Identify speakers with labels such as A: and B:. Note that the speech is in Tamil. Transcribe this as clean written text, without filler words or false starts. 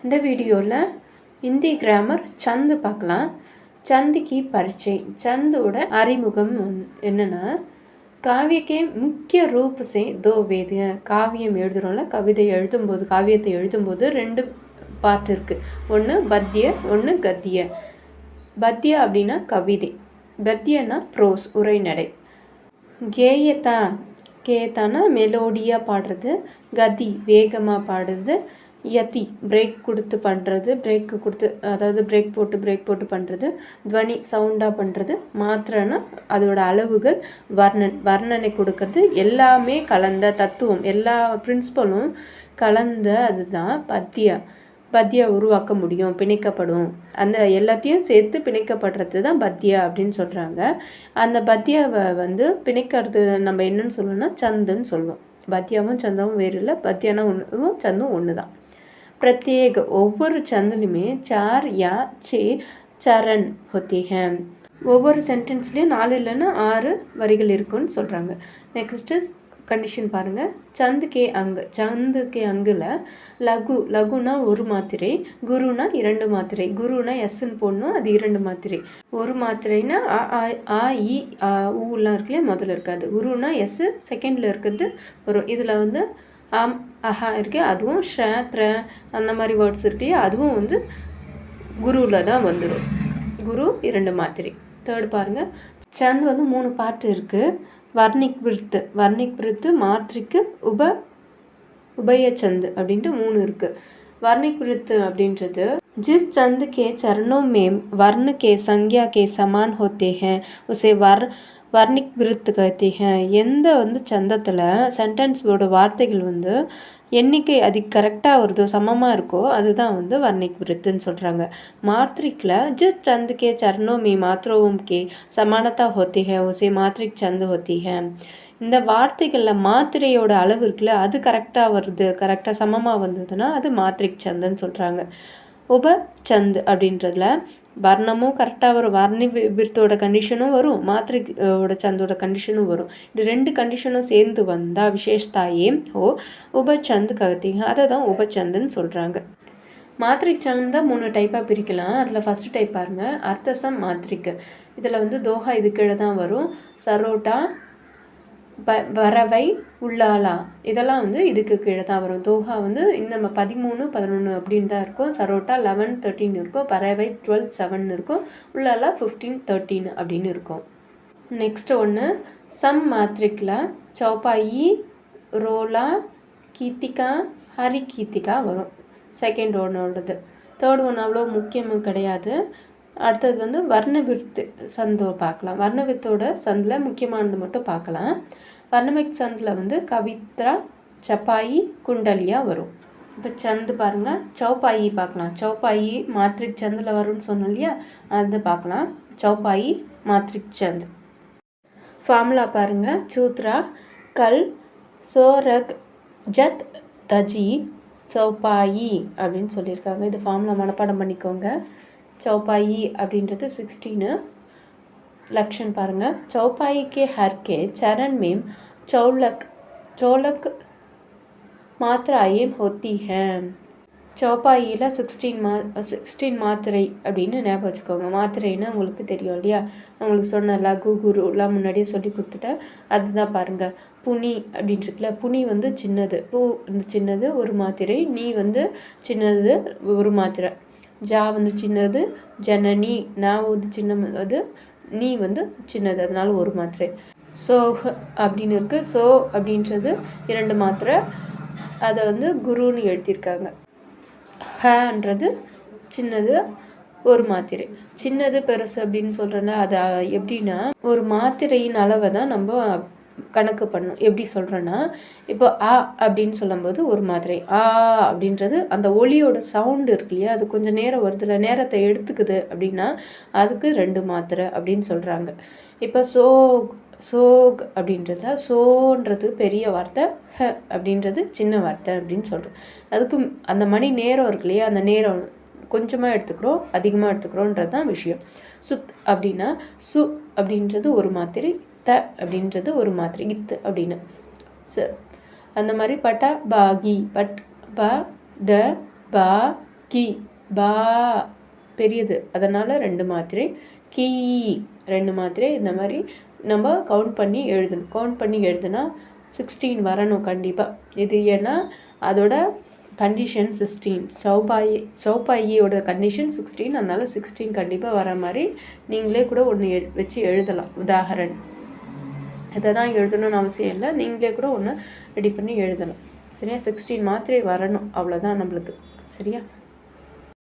A: இந்த வீடியோவில் हिंदी ग्रामर चंद பார்க்கலாம். चंद की परिचय. चंदோட அறிமுகம் என்னன்னா काव्य के मुख्य रूप से दो वेद हैं. காவியம் எழுதுறோம்ல, கவிதை எழுதும்போது காவியத்தை எழுதும்போது ரெண்டு பார்ட் இருக்கு. ஒன்று பத்திய, ஒன்று கத்திய. பத்திய அப்படின்னா கவிதை, கத்தியன்னா ப்ரோஸ் உரைநடை. கேயத்தா, கேயத்தானா மெலோடியாக பாடுறது, கதி வேகமாக பாடுறது, யதி பிரேக் கொடுத்து பண்ணுறது, பிரேக்கு கொடுத்து அதாவது பிரேக் போட்டு பண்ணுறது, துவனி சவுண்டாக பண்ணுறது, மாத்திரன்னா அதோட அளவுகள், வர்ணனை கொடுக்கறது, எல்லாமே கலந்த தத்துவம், எல்லா பிரின்சிபலும் கலந்த அதுதான் பத்தியா. பத்தியா உருவாக்க முடியும், பிணைக்கப்படும், அந்த எல்லாத்தையும் சேர்த்து பிணைக்கப்படுறது தான் பத்தியா அப்படின்னு சொல்கிறாங்க. அந்த பத்தியாவை பிணைக்கிறது நம்ம என்னன்னு சொல்லணும்னா சந்துன்னு சொல்லுவோம். பத்தியாவும் சந்தாவும் வேறு இல்லை, பத்தியானா ஒன்றுவும் சந்தும் ஒன்று தான். प्रत्येक ஒவ்வொரு சந்திலுமே 4 या 6 चरण होते हैं. ஒவ்வொரு சென்டென்ஸ்லேயும் 4 இல்லைன்னா 6 வரிகள் இருக்குன்னு சொல்கிறாங்க. நெக்ஸ்ட்டு கண்டிஷன் பாருங்கள். சந்து கே அங்கு, சந்து கே அங்கில் லகு, லகுனா ஒரு மாத்திரை, குருனா 2 மாத்திரை. குருனா எஸ்ன்னு போடணும், அது 2 மாத்திரை. ஒரு மாத்திரைனா ஆ இ ஊலாம் இருக்குல்லையே முதல்ல இருக்காது. குருனா எஸ் செகண்டில் இருக்கிறது வரும். இதில் ஆம் அஹா இருக்கு, அதுவும் ஷ த்ர அந்த மாதிரி வேர்ட்ஸ் இருக்குல்லையா, அதுவும் குருவில் தான் வந்துடும். குரு 2 மாத்திரை. தேர்ட் பாருங்கள். சந்த் 3 பார்ட் இருக்குது. வர்ணிக் விருத்து, வர்ணிக் விருத்து, மாத்திரிக்கு, உபயச்சந்து அப்படின்ட்டு 3 இருக்குது. वर्णिक वृत्त அப்படின்றது जिस चंद के चरणों में वर्ण के संज्ञा के समान होते हैं उसे वर्णिक वृत्त कहते हैं. எந்த சந்தத்தில் சென்டென்ஸோட வார்த்தைகள் எண்ணிக்கை அது கரெக்டாக வருதோ சமமாக இருக்கோ அதுதான் वर्णिक वृत्तன்னு சொல்கிறாங்க. मात्रिकला जिस चंद के चरणों में मात्रों के समानता होती है उसे मात्रिक चंद होती है. இந்த வார்த்தைகளில் மாத்திரையோட அளவு இருக்குல்ல, அது கரெக்டாக வருது, கரெக்டாக சமமாக வந்ததுன்னா அது மாத்திரிக் சந்துன்னு சொல்கிறாங்க. உபச்சந்த் அப்படின்றதுல வர்ணமும் கரெக்டாக வரும், வர்ணி விருத்தோட கண்டிஷனும் வரும், மாத்திரிக்கோட சந்தோட கண்டிஷனும் வரும். இது 2 கண்டிஷனும் சேர்ந்து வந்தால் விசேஷத்தாயே உபச்சந்த் ககத்திங்க, அதை தான் உபச்சந்துன்னு சொல்கிறாங்க. மாத்திரிக் சந்த் தான் 3 டைப்பாக பிரிக்கலாம். அதில் ஃபஸ்ட்டு டைப் பாருங்கள், அர்த்தசம் மாத்திரிக்கு. இதில் தோஹா இது கீழே தான் வரும். சரோட்டா, வரவை, உள்ளாலா இதெல்லாம் இதுக்கு கீழே தான் வரும். தோஹா இந்த 13, 11 அப்படின்னு தான் இருக்கும். சரோட்டா 11, 13 இருக்கும். பறவை 12, 7 இருக்கும். உள்ளாலா 15, 13 அப்படின்னு இருக்கும். நெக்ஸ்ட் ஒன்று சம் மாத்ரிக்கில் சௌப்பாயி, ரோலா, கீர்த்திகா, ஹரி கீர்த்திகா வரும். செகண்ட் ஒன்னோடது. தேர்ட் ஒன் அவ்வளோ முக்கியமும் கிடையாது. அடுத்தது வர்ணவிருத்து சந்தோ பார்க்கலாம். வர்ணவித்தோட சந்தில் முக்கியமானது மட்டும் பார்க்கலாம். வர்ணமிக் சந்தில் கவித்ரா, சப்பாயி, குண்டலியா வரும். இப்போ சந்து பாருங்கள். சௌப்பாயி பார்க்கலாம். சௌப்பாயி மாத்ரிக் சந்தில் வரும்னு சொன்னோம் இல்லையா, அது பார்க்கலாம். சௌப்பாயி மாத்ரிக் சந்த். ஃபார்முலா பாருங்கள். சூத்ரா கல் சோரக் ஜத் தஜி சௌப்பாயி அப்படின்னு சொல்லியிருக்காங்க. இது ஃபார்முலா மனப்பாடம் பண்ணிக்கோங்க. चौपाई அப்படின்றது 16. लक्षण பாருங்கள். चौपाई के हर के चरण में चौलक मात्राएं होती हैं. चौपाइயில் 16 மாத்திரை அப்படின்னு ஞாபகம் வச்சுக்கோங்க. மாத்திரைன்னா உங்களுக்கு தெரியும் இல்லையா, உங்களுக்கு சொன்ன லகு குருலாம் முன்னாடியே சொல்லி கொடுத்துட்டேன். அதுதான் பாருங்கள். புனி அப்படின்ட்டுருக்குல, புனி சின்னது, பூ சின்னது ஒரு மாத்திரை, நீ சின்னது ஒரு மாத்திரை, ஜா சின்னது, ஜனனி நான் சின்னது, நீ சின்னது, அதனால ஒரு மாத்திரை. சோஹ் அப்படின்னு இருக்குது. சோ அப்படின்றது 2 மாத்திரை, அதை குருன்னு எழுதியிருக்காங்க. ஹன்றது சின்னது ஒரு மாத்திரை. சின்னது பெருசு அப்படின்னு சொல்கிறேன்னா அது எப்படின்னா ஒரு மாத்திரையின் அளவை தான் நம்ம கணக்கு பண்ணணும். எப்படி சொல்கிறேன்னா, இப்போ ஆ அப்படின்னு சொல்லும்போது ஒரு மாத்திரை, ஆ அப்படின்றது அந்த ஒலியோட சவுண்டு இருக்கு இல்லையா, அது கொஞ்சம் நேரம் வருதுல, நேரத்தை எடுத்துக்குது அப்படின்னா அதுக்கு 2 மாத்திரை அப்படின்னு சொல்கிறாங்க. இப்போ சோக் அப்படின்றத சோன்றது பெரிய வார்த்தை, ஹ அப்படின்றது சின்ன வார்த்தை அப்படின்னு சொல்கிறோம். அதுக்கு அந்த மணி நேரம் இருக்கு இல்லையா, அந்த நேரம் கொஞ்சமாக எடுத்துக்கிறோம் அதிகமாக எடுத்துக்கிறோன்றது தான் விஷயம். சுத் அப்படின்னா சு அப்படின்றது ஒரு மாத்திரை, த அப்படின்றது ஒரு மாத்திரை, இத்து அப்படின்னு. அந்த மாதிரி பட்டா பாகி, பட் ப ட பா கி, பா பெரியது, அதனால் 2 மாத்திரை, கீ 2 மாத்திரை. இந்த மாதிரி நம்ம கவுண்ட் பண்ணி எழுதணும். கவுண்ட் பண்ணி எழுதுனா 16 வரணும் கண்டிப்பாக. இது ஏன்னா அதோட கண்டிஷன் 16. சௌபாயியோட கண்டிஷன் 16, அதனால் 16 கண்டிப்பாக வர மாதிரி நீங்களே கூட ஒன்று வச்சு எழுதலாம். உதாகரண் இதை தான் எழுதணும்னு அவசியம் இல்லை, நீங்களே கூட ஒன்று ரெடி பண்ணி எழுதலாம். சரியா? 16 மாத்திரை வரணும், அவ்வளோதான் நம்மளுக்கு. சரியா?